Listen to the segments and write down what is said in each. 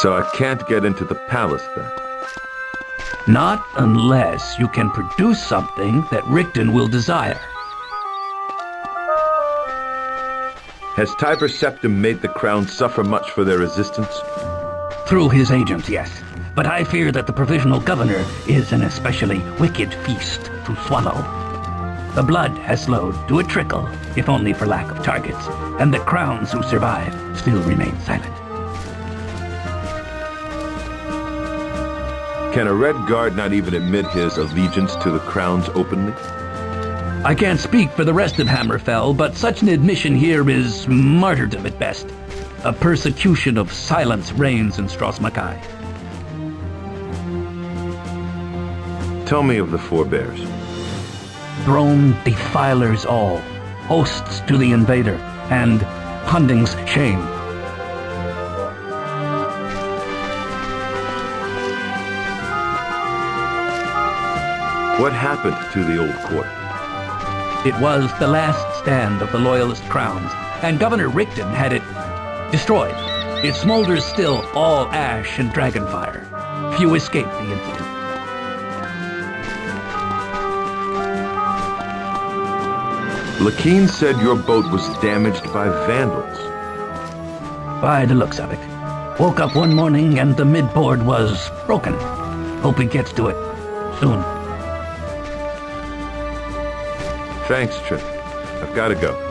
So I can't get into the palace then? Not unless you can produce something that Richten will desire. Has Tiber Septim made the crown suffer much for their resistance? Through his agents, yes. But I fear that the provisional governor is an especially wicked feast to swallow. The blood has slowed to a trickle, if only for lack of targets, and the crowns who survive still remain silent. Can a Redguard not even admit his allegiance to the crowns openly? I can't speak for the rest of Hammerfell, but such an admission here is martyrdom at best. A persecution of silence reigns in Strosmakai. Tell me of the forebears. Throne defilers all, hosts to the invader, and Hunding's shame. What happened to the old court? It was the last stand of the Loyalist crowns, and Governor Richten had it destroyed. It smolders still, all ash and dragonfire. Few escaped the incident. Lakeen said your boat was damaged by vandals. By the looks of it. Woke up one morning and the midboard was broken. Hope he gets to it soon. Thanks, Trip. I've got to go.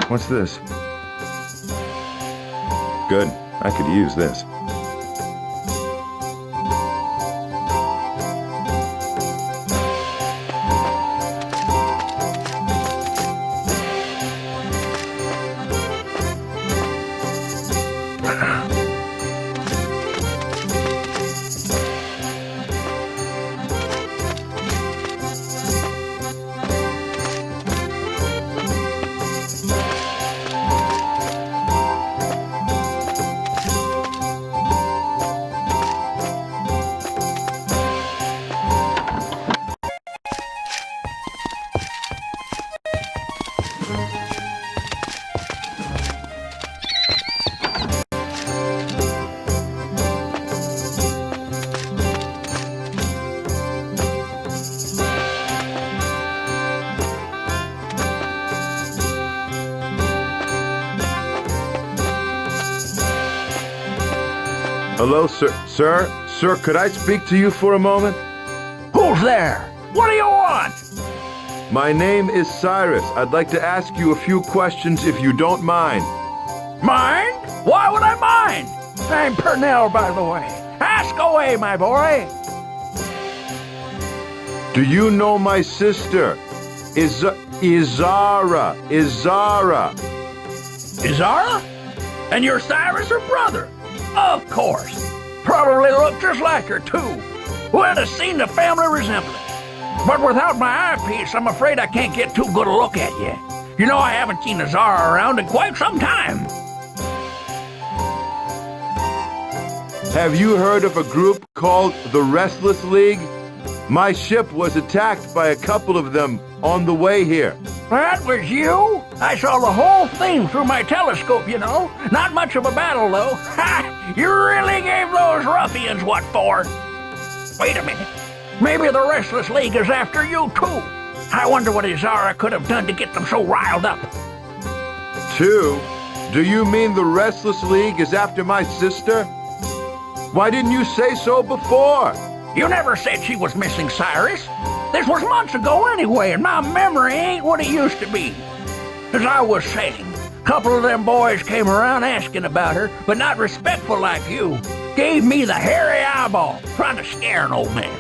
What's this? Good. I could use this. Hello, sir. Sir, could I speak to you for a moment? Who's there? What do you want? My name is Cyrus. I'd like to ask you a few questions if you don't mind. Mind? Why would I mind? I'm Purnell, by the way. Ask away, my boy. Do you know my sister? Izara. Izara? And you're Cyrus, her brother? Of course. Probably look just like her, too. Would have seen the family resemblance. But without my eyepiece, I'm afraid I can't get too good a look at you. You know, I haven't seen Izara around in quite some time. Have you heard of a group called the Restless League? My ship was attacked by a couple of them on the way here. That was you? I saw the whole thing through my telescope, you know. Not much of a battle, though. Ha! You really gave those ruffians what for. Wait a minute. Maybe the Restless League is after you, too. I wonder what Izara could have done to get them so riled up. Two? Do you mean the Restless League is after my sister? Why didn't you say so before? You never said she was missing, Cyrus. This was months ago anyway, and my memory ain't what it used to be. As I was saying, a couple of them boys came around asking about her, but not respectful like you. Gave me the hairy eyeball, trying to scare an old man.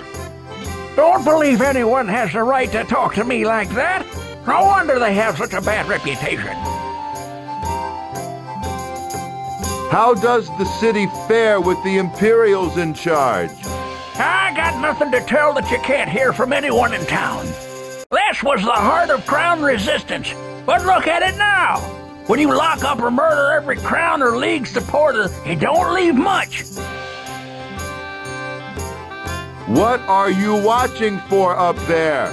Don't believe anyone has the right to talk to me like that. No wonder they have such a bad reputation. How does the city fare with the Imperials in charge? I got nothing to tell that you can't hear from anyone in town. This was the heart of Crown resistance, but look at it now. When you lock up or murder every Crown or League supporter, it don't leave much. What are you watching for up there?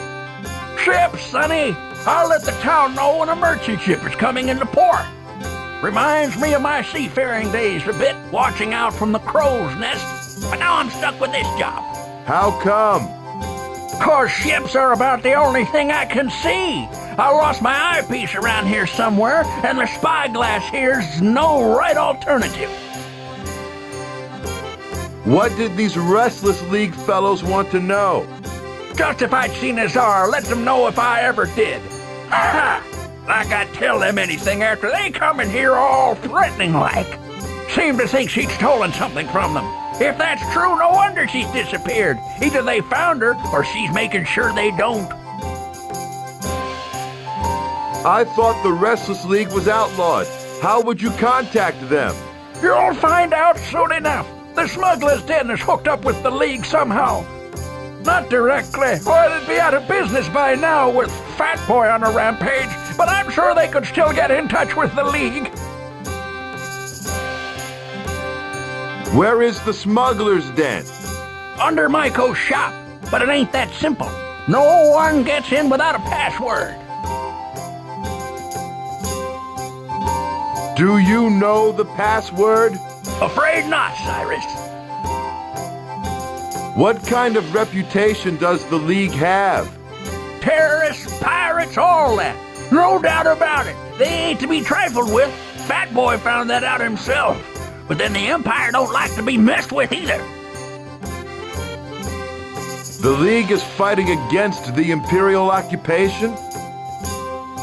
Ships, Sonny. I'll let the town know when a merchant ship is coming into port. Reminds me of my seafaring days a bit, watching out from the crow's nest. But now I'm stuck with this job. How come? 'Cause ships are about the only thing I can see. I lost my eyepiece around here somewhere, and the spyglass here's no right alternative. What did these Restless League fellows want to know? Just if I'd seen Azar, let them know if I ever did. Ha! Like I'd tell them anything after they come in here all threatening like. Seem to think she'd stolen something from them. If that's true, no wonder she's disappeared. Either they found her, or she's making sure they don't. I thought the Restless League was outlawed. How would you contact them? You'll find out soon enough. The smuggler's den is hooked up with the League somehow. Not directly, or they'd be out of business by now with Fat Boy on a rampage, but I'm sure they could still get in touch with the League. Where is the smuggler's den? Under Maiko's shop, but it ain't that simple. No one gets in without a password. Do you know the password? Afraid not, Cyrus. What kind of reputation does the League have? Terrorists, pirates, all that. No doubt about it. They ain't to be trifled with. Fat Boy found that out himself. But then the Empire don't like to be messed with either. The League is fighting against the Imperial occupation?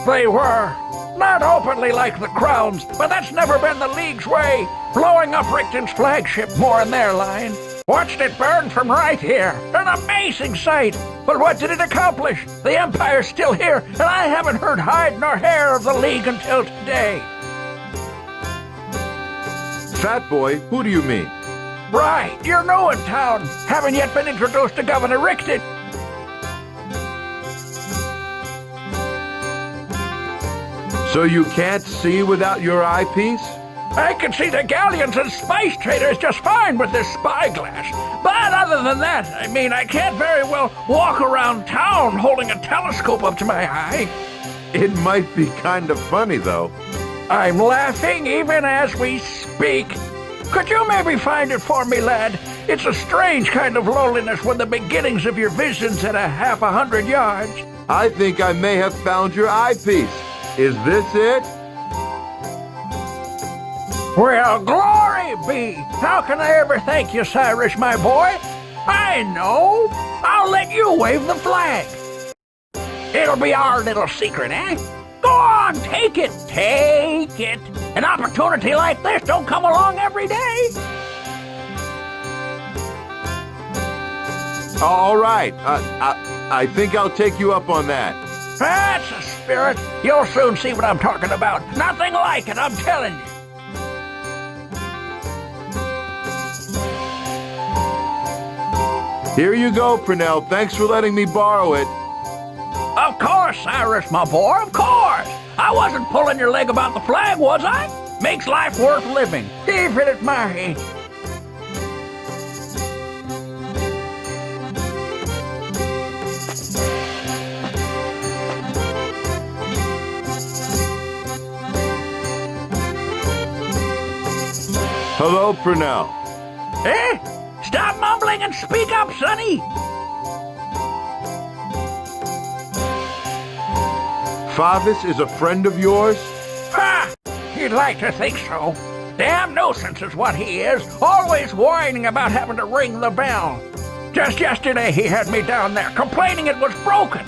They were. Not openly like the Crown's, but that's never been the League's way. Blowing up Richton's flagship more in their line. Watched it burn from right here. An amazing sight. But what did it accomplish? The Empire's still here, and I haven't heard hide nor hair of the League until today. Fat Boy, who do you mean? Right, you're new in town. Haven't yet been introduced to Governor Rickton. So you can't see without your eyepiece? I can see the galleons and spice traders just fine with this spyglass. But other than that, I can't very well walk around town holding a telescope up to my eye. It might be kind of funny, though. I'm laughing even as we speak. Could you maybe find it for me, lad? It's a strange kind of loneliness when the beginnings of your vision's at a half 100 yards. I think I may have found your eyepiece. Is this it? Well, glory be! How can I ever thank you, Cyrus, my boy? I know! I'll let you wave the flag. It'll be our little secret, eh? Go on, take it! Take it! An opportunity like this don't come along every day. All right. I think I'll take you up on that. That's the spirit. You'll soon see what I'm talking about. Nothing like it, I'm telling you. Here you go, Purnell. Thanks for letting me borrow it. Of course, Cyrus, my boy, of course. I wasn't pulling your leg about the flag, was I? Makes life worth living, even at my age. Hello, Purnell. Eh? Stop mumbling and speak up, Sonny. Favis is a friend of yours? Ha! You you'd like to think so. Damn nuisance is what he is, always whining about having to ring the bell. Just yesterday he had me down there complaining it was broken.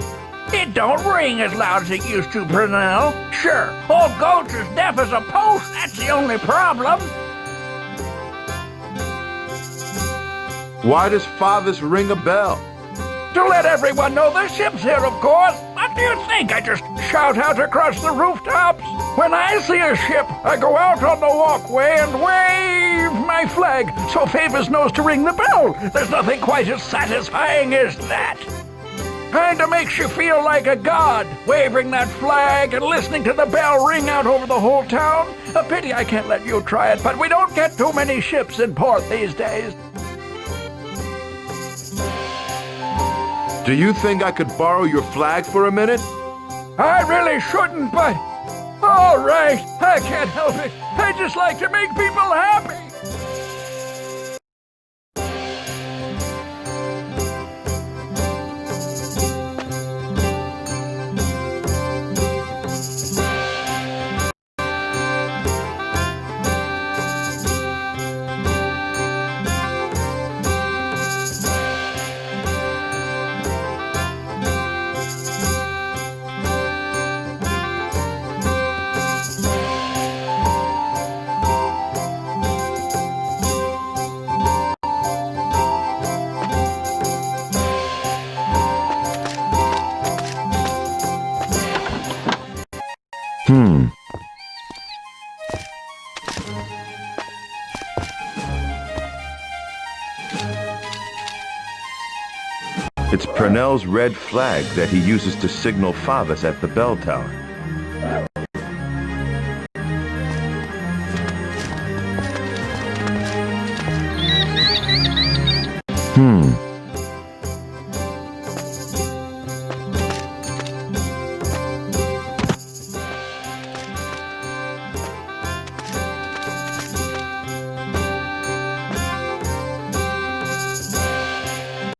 It don't ring as loud as it used to, Brunel. Sure, old Goat's as deaf as a post, that's the only problem. Why does Father's ring a bell? To let everyone know the ship's here, of course. What do you think? I just shout out across the rooftops? When I see a ship, I go out on the walkway and wave my flag so Favors knows to ring the bell. There's nothing quite as satisfying as that. Kinda makes you feel like a god, waving that flag and listening to the bell ring out over the whole town. A pity I can't let you try it, but we don't get too many ships in port these days. Do you think I could borrow your flag for a minute? I really shouldn't, but... all right, I can't help it. I just like to make people happy. It's Purnell's red flag that he uses to signal Favas at the bell tower.